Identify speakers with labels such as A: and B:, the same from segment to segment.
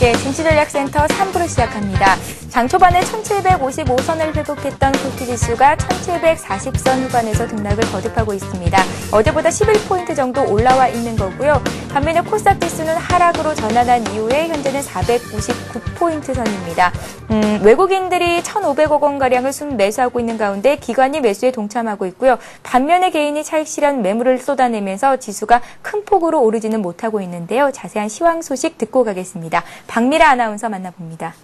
A: 네, 증시전략센터 3부를 시작합니다. 장 초반에 1755선을 회복했던 코스피지수가 1740선 후반에서 등락을 거듭하고 있습니다. 어제보다 11포인트 정도 올라와 있는 거고요. 반면에 코스닥지수는 하락으로 전환한 이후에 현재는 499포인트 선입니다. 외국인들이 1,500억 원가량을 순매수하고 있는 가운데 기관이 매수에 동참하고 있고요. 반면에 개인이 차익 실현 매물을 쏟아내면서 지수가 큰 폭으로 오르지는 못하고 있는데요. 자세한 시황 소식 듣고 가겠습니다. 박미라 아나운서 만나봅니다.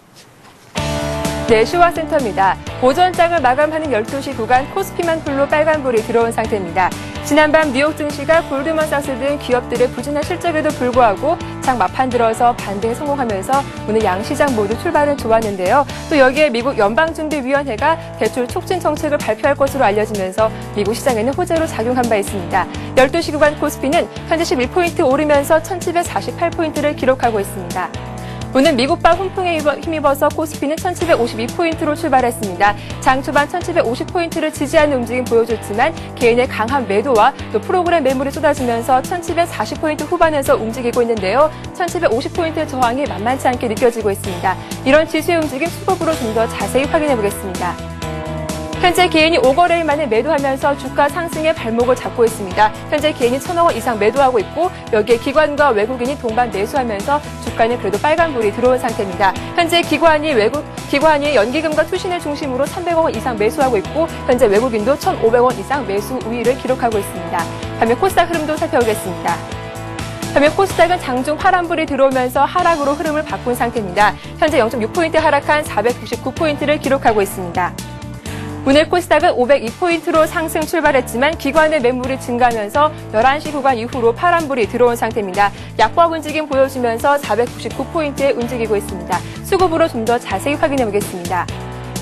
B: 네, 시황센터입니다. 오전장을 마감하는 12시 구간 코스피만 홀로 빨간불이 들어온 상태입니다. 지난밤 뉴욕 증시가 골드만삭스 등 기업들의 부진한 실적에도 불구하고 장 막판 들어서 반등에 성공하면서 오늘 양시장 모두 출발은 좋았는데요. 또 여기에 미국 연방준비위원회가 대출 촉진 정책을 발표할 것으로 알려지면서 미국 시장에는 호재로 작용한 바 있습니다. 12시 구간 코스피는 현재 11포인트 오르면서 1748포인트를 기록하고 있습니다. 오늘 미국발 훈풍에 힘입어서 코스피는 1752포인트로 출발했습니다. 장 초반 1750포인트를 지지하는 움직임 보여줬지만 개인의 강한 매도와 또 프로그램 매물이 쏟아지면서 1740포인트 후반에서 움직이고 있는데요. 1750포인트 저항이 만만치 않게 느껴지고 있습니다. 이런 지수의 움직임 수급으로 좀 더 자세히 확인해 보겠습니다. 현재 개인이 5거래일 만에 매도하면서 주가 상승의 발목을 잡고 있습니다. 현재 개인이 1,000억 원 이상 매도하고 있고 여기에 기관과 외국인이 동반 매수하면서 주가는 그래도 빨간불이 들어온 상태입니다. 현재 기관이 연기금과 투신을 중심으로 300억 원 이상 매수하고 있고 현재 외국인도 1,500원 이상 매수 우위를 기록하고 있습니다. 반면 코스닥 흐름도 살펴보겠습니다. 반면 코스닥은 장중 파란불이 들어오면서 하락으로 흐름을 바꾼 상태입니다. 현재 0.6포인트 하락한 499포인트를 기록하고 있습니다. 오늘 코스닥은 502포인트로 상승 출발했지만 기관의 매물이 증가하면서 11시 구간 이후로 파란불이 들어온 상태입니다. 약보합 움직임 보여주면서 499포인트에 움직이고 있습니다. 수급으로 좀 더 자세히 확인해 보겠습니다.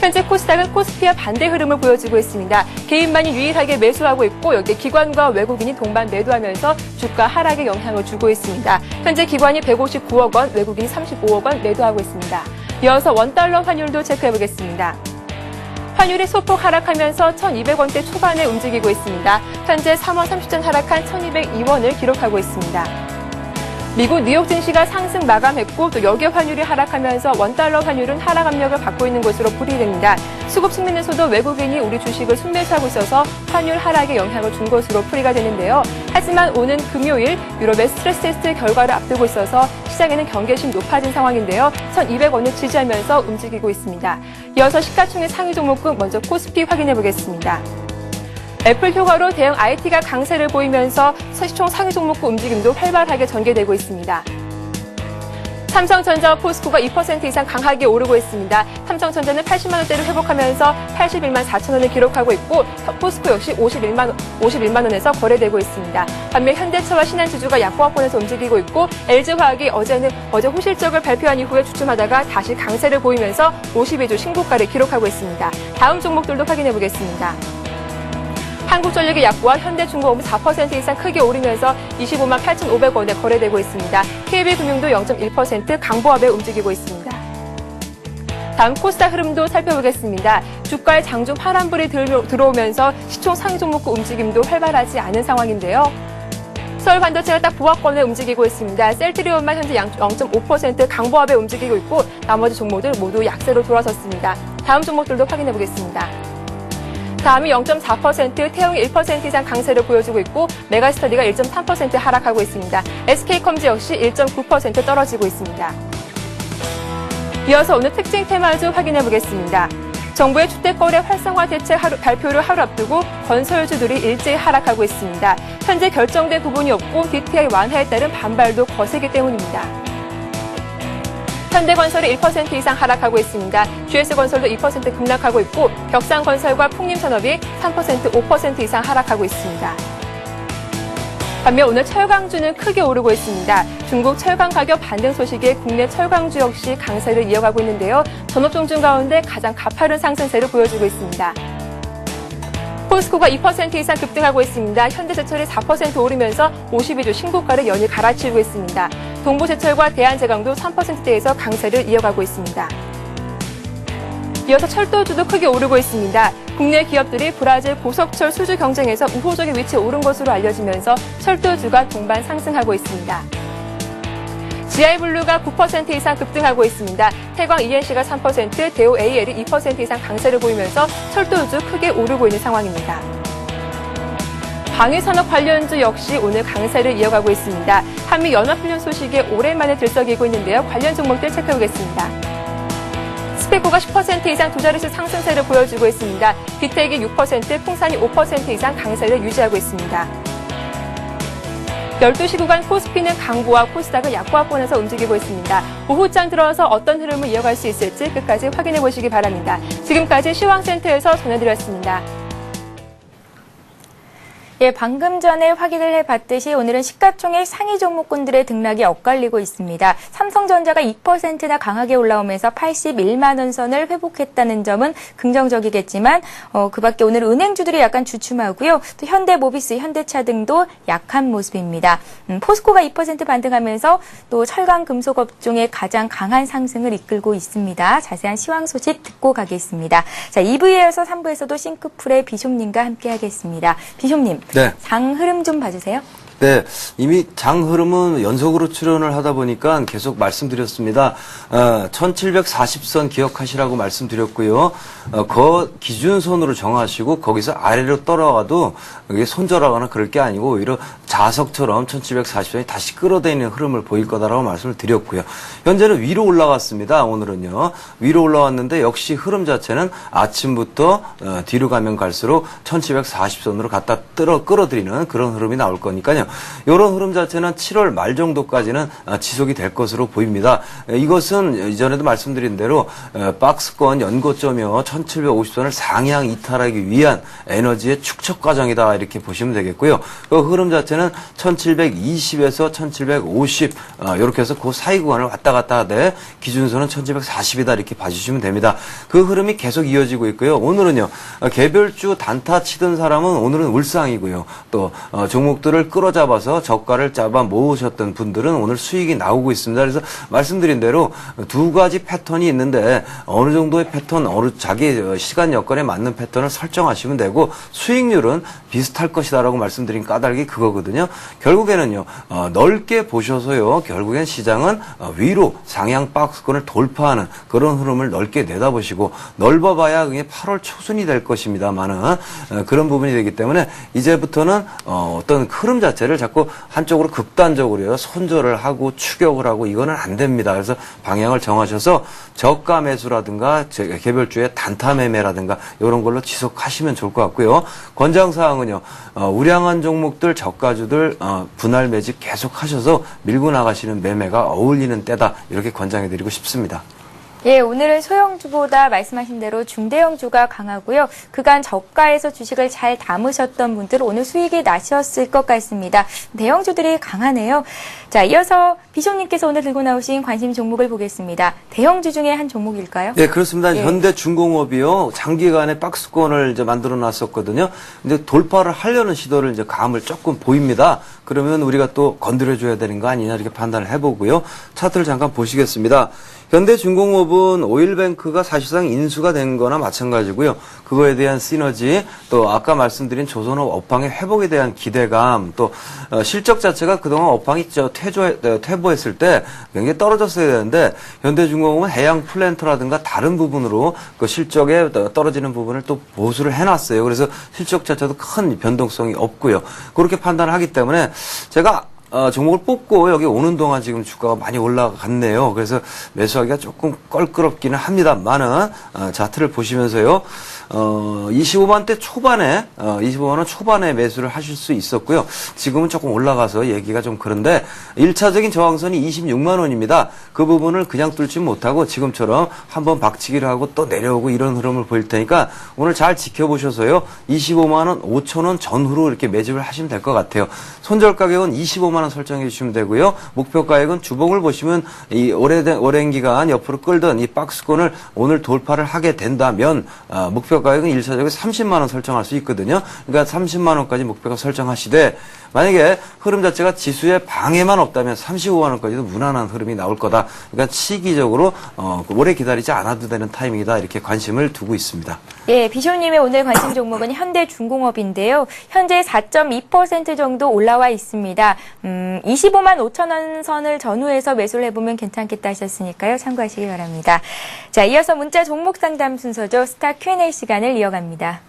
B: 현재 코스닥은 코스피와 반대 흐름을 보여주고 있습니다. 개인만이 유일하게 매수하고 있고 여기에 기관과 외국인이 동반 매도하면서 주가 하락에 영향을 주고 있습니다. 현재 기관이 159억 원, 외국인이 35억 원 매도하고 있습니다. 이어서 원달러 환율도 체크해 보겠습니다. 환율이 소폭 하락하면서 1,200원대 초반에 움직이고 있습니다. 현재 3원 30전 하락한 1,202원을 기록하고 있습니다. 미국 뉴욕 증시가 상승 마감했고 또 여기에 환율이 하락하면서 원달러 환율은 하락 압력을 받고 있는 것으로 풀이됩니다. 수급 측면에서도 외국인이 우리 주식을 순매수하고 있어서 환율 하락에 영향을 준 것으로 풀이가 되는데요. 하지만 오는 금요일 유럽의 스트레스 테스트 결과를 앞두고 있어서 시장에는 경계심이 높아진 상황인데요. 1,200원을 지지하면서 움직이고 있습니다. 이어서 시가총액 상위 종목군 먼저 코스피 확인해 보겠습니다. 애플 효과로 대형 IT가 강세를 보이면서 시총 상위 종목군 움직임도 활발하게 전개되고 있습니다. 삼성전자와 포스코가 2% 이상 강하게 오르고 있습니다. 삼성전자는 80만 원대를 회복하면서 81만 4천 원을 기록하고 있고 포스코 역시 51만 원에서 거래되고 있습니다. 반면 현대차와 신한지주가 약보합권에서 움직이고 있고 LG화학이 어제 호실적을 발표한 이후에 주춤하다가 다시 강세를 보이면서 52주 신고가를 기록하고 있습니다. 다음 종목들도 확인해 보겠습니다. 한국전력의 약보와 현대중공업은 4% 이상 크게 오르면서 25만 8,500원에 거래되고 있습니다. KB금융도 0.1% 강보합에 움직이고 있습니다. 다음 코스닥 흐름도 살펴보겠습니다. 주가의 장중 파란불이 들어오면서 시총 상위 종목군 움직임도 활발하지 않은 상황인데요. 서울반도체가 딱 보합권에 움직이고 있습니다. 셀트리온만 현재 0.5% 강보합에 움직이고 있고 나머지 종목들 모두 약세로 돌아섰습니다. 다음 종목들도 확인해 보겠습니다. 다음이 0.4%, 태영이 1% 이상 강세를 보여주고 있고 메가스터디가 1.3% 하락하고 있습니다. SK컴즈 역시 1.9% 떨어지고 있습니다. 이어서 오늘 특징 테마주 확인해 보겠습니다. 정부의 주택거래 활성화 대책 발표를 하루 앞두고 건설주들이 일제히 하락하고 있습니다. 현재 결정된 부분이 없고 DTI 완화에 따른 반발도 거세기 때문입니다. 현대건설이 1% 이상 하락하고 있습니다. GS건설도 2% 급락하고 있고 격상건설과 풍림산업이 3%, 5% 이상 하락하고 있습니다. 반면 오늘 철강주는 크게 오르고 있습니다. 중국 철강 가격 반등 소식에 국내 철강주 역시 강세를 이어가고 있는데요. 전업종 중 가운데 가장 가파른 상승세를 보여주고 있습니다. 포스코가 2% 이상 급등하고 있습니다. 현대제철이 4% 오르면서 52주 신고가를 연일 갈아치우고 있습니다. 동부제철과 대한제강도 3%대에서 강세를 이어가고 있습니다. 이어서 철도주도 크게 오르고 있습니다. 국내 기업들이 브라질 고속철 수주 경쟁에서 우호적인 위치에 오른 것으로 알려지면서 철도주가 동반 상승하고 있습니다. GI블루가 9% 이상 급등하고 있습니다. 태광 ENC가 3%, 대우 AL이 2% 이상 강세를 보이면서 철도주 크게 오르고 있는 상황입니다. 방위산업 관련주 역시 오늘 강세를 이어가고 있습니다. 한미 연합훈련 소식에 오랜만에 들썩이고 있는데요. 관련 종목들 체크해보겠습니다. 스페코가 10% 이상 두 자릿수 상승세를 보여주고 있습니다. 빅텍이 6%, 풍산이 5% 이상 강세를 유지하고 있습니다. 12시 구간 코스피는 강보와 코스닥은 약보합권에서 움직이고 있습니다. 오후장 들어서 어떤 흐름을 이어갈 수 있을지 끝까지 확인해 보시기 바랍니다. 지금까지 시황센터에서 전해드렸습니다.
A: 예, 방금 전에 확인을 해봤듯이 오늘은 시가총액 상위 종목군들의 등락이 엇갈리고 있습니다. 삼성전자가 2%나 강하게 올라오면서 81만 원 선을 회복했다는 점은 긍정적이겠지만 그 밖에 오늘 은행주들이 약간 주춤하고요. 또 현대모비스, 현대차 등도 약한 모습입니다. 포스코가 2% 반등하면서 또 철강 금속 업종의 가장 강한 상승을 이끌고 있습니다. 자세한 시황 소식 듣고 가겠습니다. 자, 2부에 이어서 3부에서도 싱크풀의 비숍님과 함께하겠습니다. 비숍님.
C: 네.
A: 장 흐름 좀 봐주세요.
C: 네, 이미 장 흐름은 연속으로 출연을 하다 보니까 계속 말씀드렸습니다. 1740선 기억하시라고 말씀드렸고요. 그 기준선으로 정하시고 거기서 아래로 떨어가도 이게 손절하거나 그럴 게 아니고 오히려 자석처럼 1740선이 다시 끌어다니는 흐름을 보일 거다라고 말씀을 드렸고요. 현재는 위로 올라갔습니다. 오늘은요. 위로 올라왔는데 역시 흐름 자체는 아침부터 뒤로 가면 갈수록 1740선으로 갖다 끌어들이는 그런 흐름이 나올 거니까요. 이런 흐름 자체는 7월 말 정도까지는 지속이 될 것으로 보입니다. 이것은 이전에도 말씀드린 대로 박스권 연고점이요 1750선을 상향 이탈하기 위한 에너지의 축적 과정이다 이렇게 보시면 되겠고요. 그 흐름 자체는 1720에서 1750 이렇게 해서 그 사이 구간을 왔다 갔다 하되 기준선은 1740이다 이렇게 봐주시면 됩니다. 그 흐름이 계속 이어지고 있고요. 오늘은요 개별주 단타 치던 사람은 오늘은 울상이고요. 또 종목들을 끌어잡아서 저가를 잡아 모으셨던 분들은 오늘 수익이 나오고 있습니다. 그래서 말씀드린 대로 두 가지 패턴이 있는데 어느 정도의 패턴, 어느 자기 시간 여건에 맞는 패턴을 설정하시면 되고 수익률은 비슷할 것이다라고 말씀드린 까닭이 그거거든요. 결국에는요 넓게 보셔서요 결국엔 시장은 위로 상향 박스권을 돌파하는 그런 흐름을 넓게 내다보시고 넓어봐야 그게 8월 초순이 될 것입니다만은 그런 부분이 되기 때문에 이제부터는 어떤 흐름 자체를 자꾸 한쪽으로 극단적으로요 손절을 하고 추격을 하고 이거는 안 됩니다. 그래서 방향을 정하셔서 저가 매수라든가 개별주의 단타 매매라든가 이런 걸로 지속하시면 좋을 것 같고요. 권장사항은요 우량한 종목들 저가주들 분할 매집 계속 하셔서 밀고 나가시는 매매가 어울리는 때다 이렇게 권장해드리고 싶습니다.
A: 예, 오늘은 소형주보다 말씀하신 대로 중대형주가 강하고요. 그간 저가에서 주식을 잘 담으셨던 분들은 오늘 수익이 나셨을 것 같습니다. 대형주들이 강하네요. 자, 이어서 비숍님께서 오늘 들고 나오신 관심 종목을 보겠습니다. 대형주 중에 한 종목일까요?
C: 네, 그렇습니다.
A: 예.
C: 현대중공업이요. 장기간의 박스권을 이제 만들어 놨었거든요. 이제 돌파를 하려는 시도를 이제 감을 조금 보입니다. 그러면 우리가 또 건드려줘야 되는 거 아니냐 이렇게 판단을 해보고요. 차트를 잠깐 보시겠습니다. 현대중공업은 오일뱅크가 사실상 인수가 된 거나 마찬가지고요. 그거에 대한 시너지, 또 아까 말씀드린 조선업 업황의 회복에 대한 기대감, 또 실적 자체가 그동안 업황이 퇴보했을 때 굉장히 떨어졌어야 되는데 현대중공업은 해양 플랜트라든가 다른 부분으로 그 실적에 떨어지는 부분을 또 보수를 해놨어요. 그래서 실적 자체도 큰 변동성이 없고요. 그렇게 판단을 하기 때문에 제가 종목을 뽑고 여기 오는 동안 지금 주가가 많이 올라갔네요. 그래서 매수하기가 조금 껄끄럽기는 합니다만은 차트를 보시면서요. 25만대 초반에 25만 원 초반에 매수를 하실 수 있었고요. 지금은 조금 올라가서 얘기가 좀 그런데 1차적인 저항선이 26만 원입니다. 그 부분을 그냥 뚫지 못하고 지금처럼 한번 박치기를 하고 또 내려오고 이런 흐름을 보일 테니까 오늘 잘 지켜보셔서요. 25만 원 5천 원 전후로 이렇게 매집을 하시면 될 것 같아요. 손절 가격은 25만 원 설정해 주시면 되고요. 목표 가격은 주봉을 보시면 이 오랜 기간 옆으로 끌던 이 박스권을 오늘 돌파를 하게 된다면 목표 가격은 1차적으로 30만 원 설정할 수 있거든요. 그러니까 30만 원까지 목표가 설정하시되 만약에 흐름 자체가 지수에 방해만 없다면 35만 원까지도 무난한 흐름이 나올 거다. 그러니까 시기적으로 오래 기다리지 않아도 되는 타이밍이다. 이렇게 관심을 두고 있습니다.
A: 예, 비숍님의 오늘 관심 종목은 현대중공업인데요. 현재 4.2% 정도 올라와 있습니다. 25만 5천 원 선을 전후해서 매수를 해보면 괜찮겠다 하셨으니까요. 참고하시기 바랍니다. 자, 이어서 문자 종목 상담 순서죠. 스타 Q&A 시간을 이어갑니다.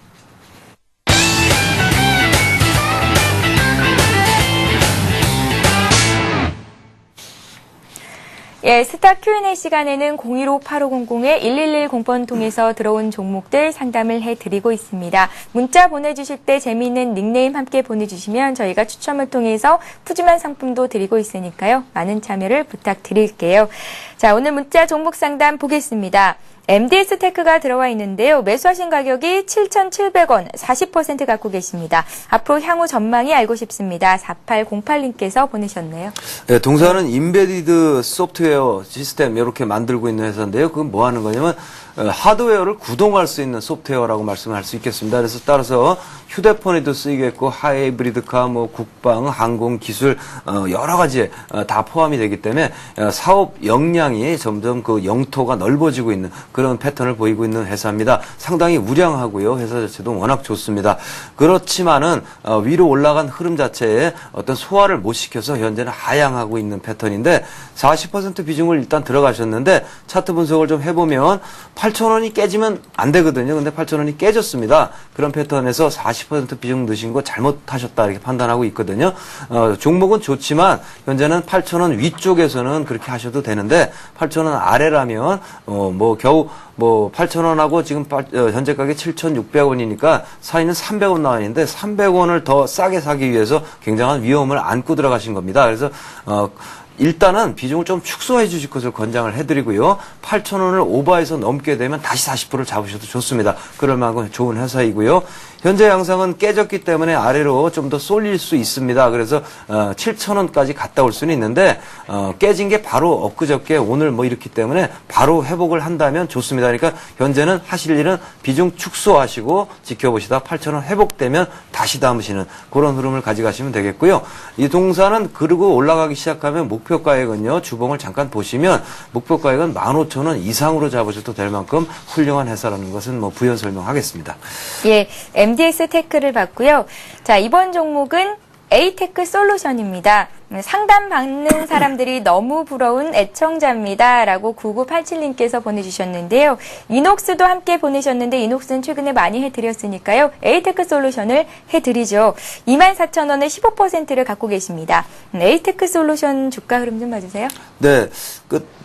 A: 예, 스타 Q&A 시간에는 015-8500-1110번 통해서 들어온 종목들 상담을 해드리고 있습니다. 문자 보내주실 때 재미있는 닉네임 함께 보내주시면 저희가 추첨을 통해서 푸짐한 상품도 드리고 있으니까요. 많은 참여를 부탁드릴게요. 자, 오늘 문자 종목 상담 보겠습니다. MDS 테크가 들어와 있는데요. 매수하신 가격이 7,700원, 40% 갖고 계십니다. 앞으로 향후 전망이 알고 싶습니다. 4808님께서 보내셨네요.
C: 네, 동사는 인베디드 소프트웨어 시스템 이렇게 만들고 있는 회사인데요. 그건 뭐 하는 거냐면 하드웨어를 구동할 수 있는 소프트웨어라고 말씀할 수 있겠습니다. 그래서 따라서 휴대폰에도 쓰이겠고 하이브리드카, 뭐 국방, 항공, 기술 여러 가지에 다 포함이 되기 때문에 사업 역량이 점점 그 영토가 넓어지고 있는 그런 패턴을 보이고 있는 회사입니다. 상당히 우량하고요. 회사 자체도 워낙 좋습니다. 그렇지만은 위로 올라간 흐름 자체에 어떤 소화를 못 시켜서 현재는 하향하고 있는 패턴인데 40% 비중을 일단 들어가셨는데 차트 분석을 좀 해보면 8,000원이 깨지면 안 되거든요. 근데 8,000원이 깨졌습니다. 그런 패턴에서 40% 비중 넣으신 거 잘못하셨다 이렇게 판단하고 있거든요. 종목은 좋지만 현재는 8,000원 위쪽에서는 그렇게 하셔도 되는데 8,000원 아래라면 뭐 겨우 뭐 8,000원하고 지금 현재 가격 7,600원이니까 사이는 300원 나와 있는데 300원을 더 싸게 사기 위해서 굉장한 위험을 안고 들어가신 겁니다. 그래서 일단은 비중을 좀 축소해 주실 것을 권장을 해드리고요. 8,000원을 오버해서 넘게 되면 다시 40%를 잡으셔도 좋습니다. 그럴 만큼 좋은 회사이고요. 현재 양상은 깨졌기 때문에 아래로 좀 더 쏠릴 수 있습니다. 그래서 7,000원까지 갔다 올 수는 있는데 깨진 게 바로 엊그저께 오늘 뭐 이렇기 때문에 바로 회복을 한다면 좋습니다. 그러니까 현재는 하실 일은 비중 축소하시고 지켜보시다 8,000원 회복되면 다시 담으시는 그런 흐름을 가져가시면 되겠고요. 이 동사는 그러고 올라가기 시작하면 목표 가액은요. 주봉을 잠깐 보시면 목표 가액은 15,000원 이상으로 잡으셔도 될 만큼 훌륭한 회사라는 것은 뭐 부연 설명하겠습니다.
A: 예, MDX 테크를 봤고요. 자, 이번 종목은 A테크 솔루션입니다. 상담 받는 사람들이 너무 부러운 애청자입니다. 라고 9987님께서 보내주셨는데요. 이녹스도 함께 보내셨는데 이녹스는 최근에 많이 해드렸으니까요. A테크 솔루션을 해드리죠. 24,000원에 15%를 갖고 계십니다. A테크 솔루션 주가 흐름 좀 봐주세요.
C: 네,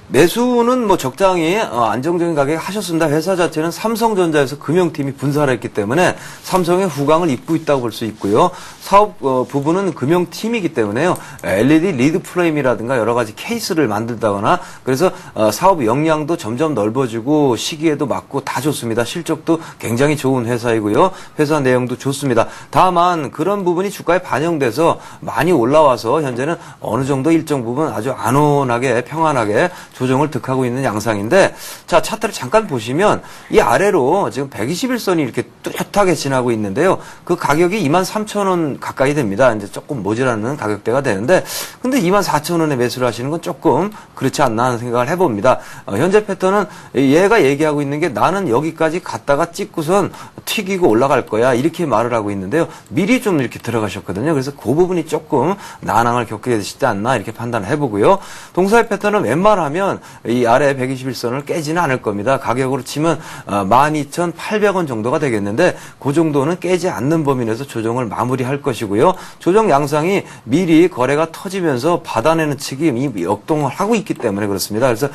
C: 매수는 뭐 적당히 안정적인 가격에 하셨습니다. 회사 자체는 삼성전자에서 금융팀이 분사를 했기 때문에 삼성의 후광을 입고 있다고 볼 수 있고요. 사업 부분은 금융팀이기 때문에요. LED 리드 프레임이라든가 여러 가지 케이스를 만들다거나 그래서 사업 역량도 점점 넓어지고 시기에도 맞고 다 좋습니다. 실적도 굉장히 좋은 회사이고요. 회사 내용도 좋습니다. 다만 그런 부분이 주가에 반영돼서 많이 올라와서 현재는 어느 정도 일정 부분 아주 안온하게 평안하게 조정을 득하고 있는 양상인데 자 차트를 잠깐 보시면 이 아래로 지금 121선이 이렇게 뚜렷하게 지나고 있는데요. 그 가격이 23,000원 가까이 됩니다. 이제 조금 모자라는 가격대가 되는데 근데 24,000원에 매수를 하시는 건 조금 그렇지 않나 하는 생각을 해봅니다. 현재 패턴은 얘가 얘기하고 있는 게 나는 여기까지 갔다가 찍고선 튀기고 올라갈 거야 이렇게 말을 하고 있는데요. 미리 좀 이렇게 들어가셨거든요. 그래서 그 부분이 조금 난항을 겪게 되시지 않나 이렇게 판단을 해보고요. 동사의 패턴은 웬만하면 이 아래 121선을 깨지는 않을 겁니다. 가격으로 치면 12,800원 정도가 되겠는데 그 정도는 깨지 않는 범위 내에서 조정을 마무리할 것이고요. 조정 양상이 미리 거래가 터지면서 받아내는 측이 이미 역동을 하고 있기 때문에 그렇습니다. 그래서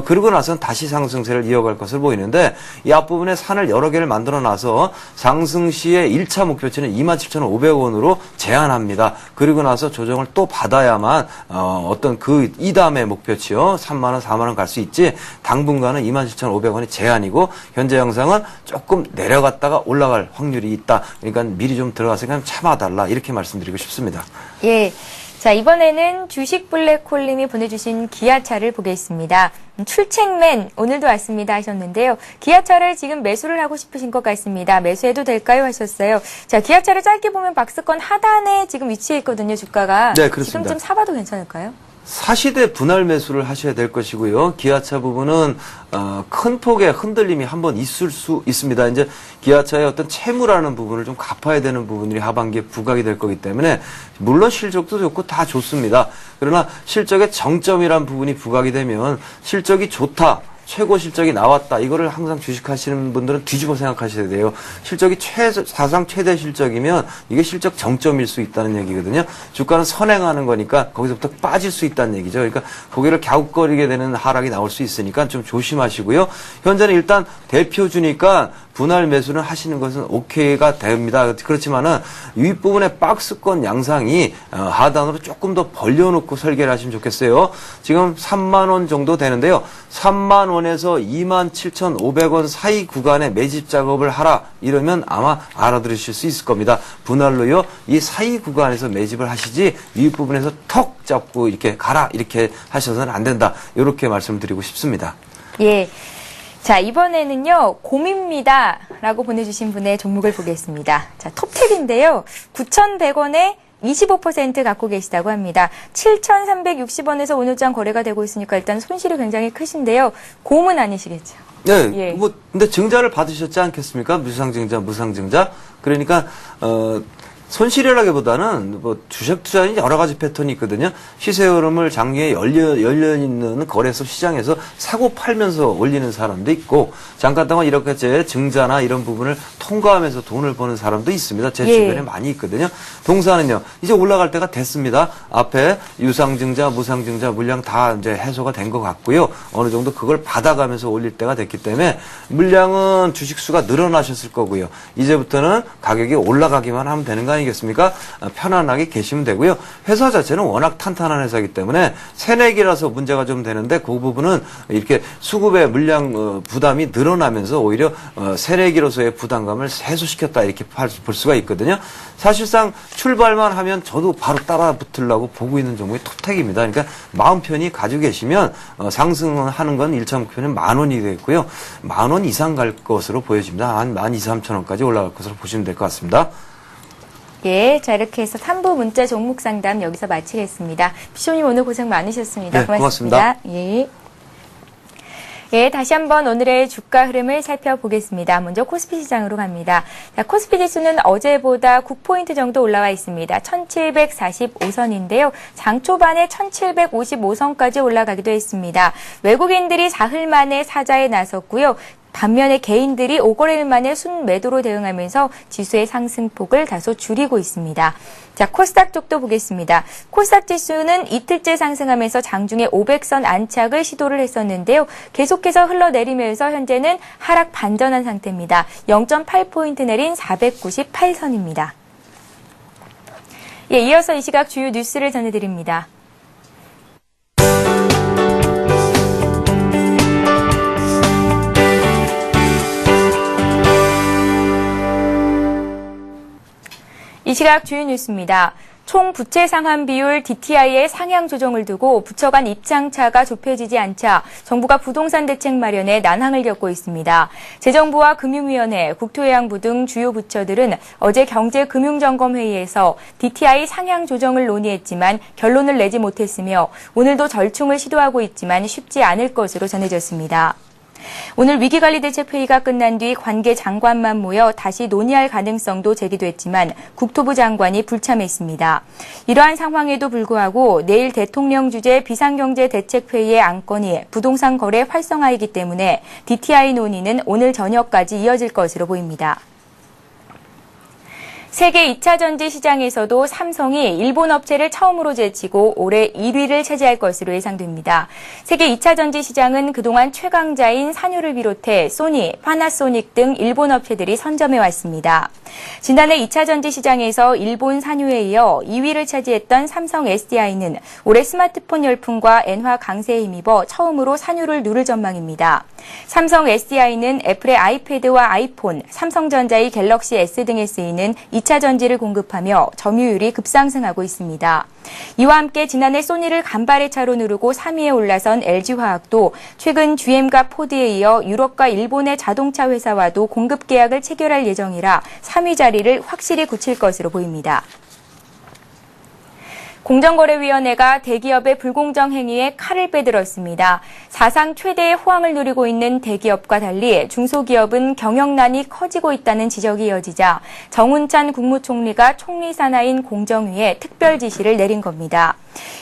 C: 그러고 나서는 다시 상승세를 이어갈 것을 보이는데 이 앞부분에 산을 여러 개를 만들어 놔서 상승 시에 1차 목표치는 27,500원으로 제한합니다. 그리고 나서 조정을 또 받아야만 어떤 그 이다음의 목표치요. 3만원, 4만원 갈 수 있지 당분간은 27,500원이 제한이고 현재 양상은 조금 내려갔다가 올라갈 확률이 있다. 그러니까 미리 좀 들어가서 그냥 참아달라 이렇게 말씀드리고 싶습니다.
A: 예. 자, 이번에는 주식 블랙홀님이 보내주신 기아차를 보겠습니다. 출첵맨 오늘도 왔습니다 하셨는데요. 기아차를 지금 매수를 하고 싶으신 것 같습니다. 매수해도 될까요 하셨어요. 자, 기아차를 짧게 보면 박스권 하단에 지금 위치해 있거든요. 주가가.
C: 네, 그렇습니다.
A: 지금쯤 사봐도 괜찮을까요?
C: 사시되 분할 매수를 하셔야 될 것이고요. 기아차 부분은 큰 폭의 흔들림이 한번 있을 수 있습니다. 이제 기아차의 어떤 채무라는 부분을 좀 갚아야 되는 부분들이 하반기에 부각이 될 거기 때문에 물론 실적도 좋고 다 좋습니다. 그러나 실적의 정점이란 부분이 부각이 되면 실적이 좋다. 최고 실적이 나왔다. 이거를 항상 주식하시는 분들은 뒤집어 생각하셔야 돼요. 실적이 사상 최대 실적이면 이게 실적 정점일 수 있다는 얘기거든요. 주가는 선행하는 거니까 거기서부터 빠질 수 있다는 얘기죠. 그러니까 고개를 갸웃거리게 되는 하락이 나올 수 있으니까 좀 조심하시고요. 현재는 일단 대표주니까 분할 매수는 하시는 것은 오케이가 됩니다. 그렇지만은 윗부분의 박스권 양상이 하단으로 조금 더 벌려놓고 설계를 하시면 좋겠어요. 지금 3만 원 정도 되는데요. 3만 원에서 27,500원 사이 구간에 매집 작업을 하라. 이러면 아마 알아들으실 수 있을 겁니다. 분할로요. 이 사이 구간에서 매집을 하시지 윗부분에서 턱 잡고 이렇게 가라. 이렇게 하셔서는 안 된다. 이렇게 말씀드리고 싶습니다.
A: 예. 자, 이번에는요, 곰입니다. 라고 보내주신 분의 종목을 보겠습니다. 자, 톱탭인데요. 9,100원에 25% 갖고 계시다고 합니다. 7,360원에서 오늘장 거래가 되고 있으니까 일단 손실이 굉장히 크신데요. 곰은 아니시겠죠?
C: 네,
A: 예.
C: 근데 증자를 받으셨지 않겠습니까? 무상증자, 무상증자. 그러니까, 손실이라기보다는 주식 투자는 여러 가지 패턴이 있거든요. 시세 흐름을 장기에 열려 있는 거래소 시장에서 사고 팔면서 올리는 사람도 있고, 잠깐 동안 이렇게 증자나 이런 부분을 통과하면서 돈을 버는 사람도 있습니다. 제 주변에 많이 있거든요. 동사는요, 이제 올라갈 때가 됐습니다. 앞에 유상증자, 무상증자 물량 다 이제 해소가 된 것 같고요. 어느 정도 그걸 받아가면서 올릴 때가 됐기 때문에 물량은 주식수가 늘어나셨을 거고요. 이제부터는 가격이 올라가기만 하면 되는 거 아니겠습니까? 편안하게 계시면 되고요. 회사 자체는 워낙 탄탄한 회사이기 때문에 새내기라서 문제가 좀 되는데 그 부분은 이렇게 수급의 물량 부담이 늘어나면서 오히려 새내기로서의 부담감을 해소시켰다 이렇게 볼 수가 있거든요. 사실상 출발만 하면 저도 바로 따라 붙으려고 보고 있는 종목이 톱택입니다. 그러니까 마음 편히 가지고 계시면 상승하는 건 1차 목표는 10,000원이 되겠고요. 10,000원 이상 갈 것으로 보여집니다. 한 12,000~13,000원까지 올라갈 것으로 보시면 될 것 같습니다.
A: 예, 자 이렇게 해서 3부 문자 종목 상담 여기서 마치겠습니다. 피쇼님 오늘 고생 많으셨습니다.
C: 네,
A: 고맙습니다. 예. 예, 다시 한번 오늘의 주가 흐름을 살펴보겠습니다. 먼저 코스피 시장으로 갑니다. 자, 코스피 지수는 어제보다 9포인트 정도 올라와 있습니다. 1745선인데요. 장 초반에 1755선까지 올라가기도 했습니다. 외국인들이 사흘 만에 사자에 나섰고요. 반면에 개인들이 5거래일 만에 순매도로 대응하면서 지수의 상승폭을 다소 줄이고 있습니다. 자, 코스닥 쪽도 보겠습니다. 코스닥 지수는 이틀째 상승하면서 장중에 500선 안착을 시도를 했었는데요. 계속해서 흘러내리면서 현재는 하락 반전한 상태입니다. 0.8포인트 내린 498선입니다. 예, 이어서 이 시각 주요 뉴스를 전해드립니다. 이 시각 주요 뉴스입니다. 총 부채 상환 비율 DTI의 상향 조정을 두고 부처 간 입장차가 좁혀지지 않자 정부가 부동산 대책 마련에 난항을 겪고 있습니다. 재정부와 금융위원회, 국토해양부 등 주요 부처들은 어제 경제금융점검회의에서 DTI 상향 조정을 논의했지만 결론을 내지 못했으며 오늘도 절충을 시도하고 있지만 쉽지 않을 것으로 전해졌습니다. 오늘 위기관리대책회의가 끝난 뒤 관계 장관만 모여 다시 논의할 가능성도 제기됐지만 국토부 장관이 불참했습니다. 이러한 상황에도 불구하고 내일 대통령 주재 비상경제대책회의의 안건이 부동산 거래 활성화이기 때문에 DTI 논의는 오늘 저녁까지 이어질 것으로 보입니다. 세계 2차 전지 시장에서도 삼성이 일본 업체를 처음으로 제치고 올해 1위를 차지할 것으로 예상됩니다. 세계 2차 전지 시장은 그동안 최강자인 산유를 비롯해 소니, 파나소닉 등 일본 업체들이 선점해 왔습니다. 지난해 2차 전지 시장에서 일본 산유에 이어 2위를 차지했던 삼성 SDI는 올해 스마트폰 열풍과 엔화 강세에 힘입어 처음으로 산유를 누를 전망입니다. 삼성 SDI는 애플의 아이패드와 아이폰, 삼성전자의 갤럭시 S 등에 쓰이는 2차 전지를 공급하며 점유율이 급상승하고 있습니다. 이와 함께 지난해 소니를 간발의 차로 누르고 3위에 올라선 LG화학도 최근 GM과 포드에 이어 유럽과 일본의 자동차 회사와도 공급 계약을 체결할 예정이라 3위 자리를 확실히 굳힐 것으로 보입니다. 공정거래위원회가 대기업의 불공정 행위에 칼을 빼들었습니다. 사상 최대의 호황을 누리고 있는 대기업과 달리 중소기업은 경영난이 커지고 있다는 지적이 이어지자 정운찬 국무총리가 총리 산하인 공정위에 특별 지시를 내린 겁니다.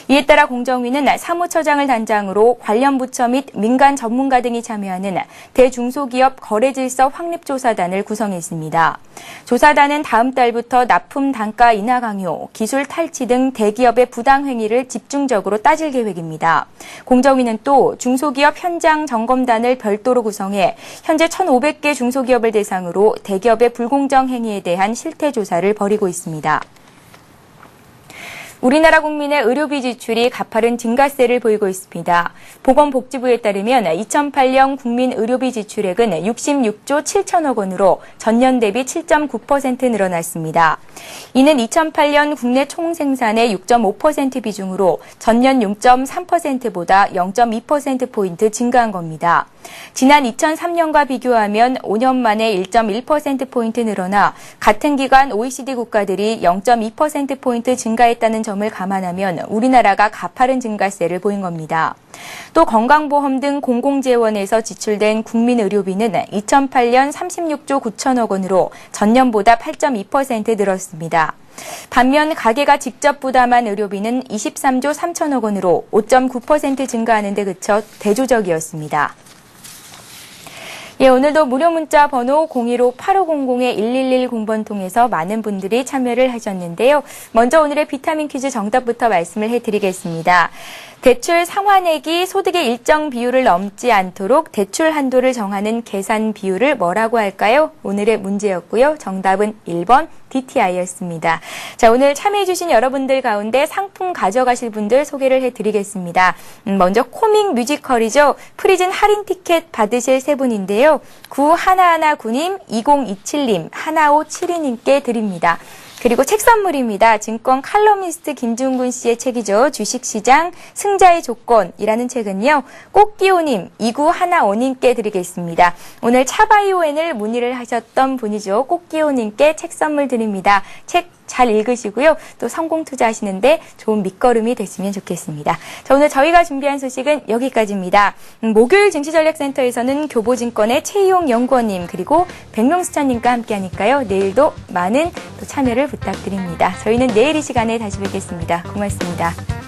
A: 이에 따라 공정위는 사무처장을 단장으로 관련 부처 및 민간 전문가 등이 참여하는 대중소기업 거래질서 확립조사단을 구성했습니다. 조사단은 다음 달부터 납품 단가 인하 강요, 기술 탈취 등 대기업의 부당 행위를 집중적으로 따질 계획입니다. 공정위는 또 중소기업 현장 점검단을 별도로 구성해 현재 1,500개 중소기업을 대상으로 대기업의 불공정 행위에 대한 실태 조사를 벌이고 있습니다. 우리나라 국민의 의료비 지출이 가파른 증가세를 보이고 있습니다. 보건복지부에 따르면 2008년 국민 의료비 지출액은 66조 7천억 원으로 전년 대비 7.9% 늘어났습니다. 이는 2008년 국내 총생산의 6.5% 비중으로 전년 6.3%보다 0.2%포인트 증가한 겁니다. 지난 2003년과 비교하면 5년 만에 1.1%포인트 늘어나 같은 기간 OECD 국가들이 0.2%포인트 증가했다는 점을 감안하면 우리나라가 가파른 증가세를 보인 겁니다. 또 건강보험 등 공공재원에서 지출된 국민의료비는 2008년 36조 9천억 원으로 전년보다 8.2% 늘었습니다. 반면 가계가 직접 부담한 의료비는 23조 3천억 원으로 5.9% 증가하는 데 그쳐 대조적이었습니다. 예, 오늘도 무료 문자 번호 015-8500-1110번 통해서 많은 분들이 참여를 하셨는데요. 먼저 오늘의 비타민 퀴즈 정답부터 말씀을 해드리겠습니다. 대출 상환액이 소득의 일정 비율을 넘지 않도록 대출 한도를 정하는 계산 비율을 뭐라고 할까요? 오늘의 문제였고요. 정답은 1번 DTI였습니다. 자, 오늘 참여해주신 여러분들 가운데 상품 가져가실 분들 소개를 해드리겠습니다. 먼저 코믹 뮤지컬이죠. 프리즌 할인 티켓 받으실 세 분인데요. 9119님, 2027님, 1572님께 드립니다. 그리고 책 선물입니다. 증권 칼럼니스트 김중근 씨의 책이죠. 주식시장 승자의 조건이라는 책은요. 꽃기호님, 2915님께 드리겠습니다. 오늘 차바이오엔을 문의를 하셨던 분이죠. 꽃기호님께 책 선물 드립니다. 책 잘 읽으시고요. 또 성공 투자하시는데 좋은 밑거름이 됐으면 좋겠습니다. 자, 오늘 저희가 준비한 소식은 여기까지입니다. 목요일 증시전략센터에서는 교보증권의 최희용 연구원님 그리고 백명수찬님과 함께하니까요. 내일도 많은 또 참여를 부탁드립니다. 저희는 내일 이 시간에 다시 뵙겠습니다. 고맙습니다.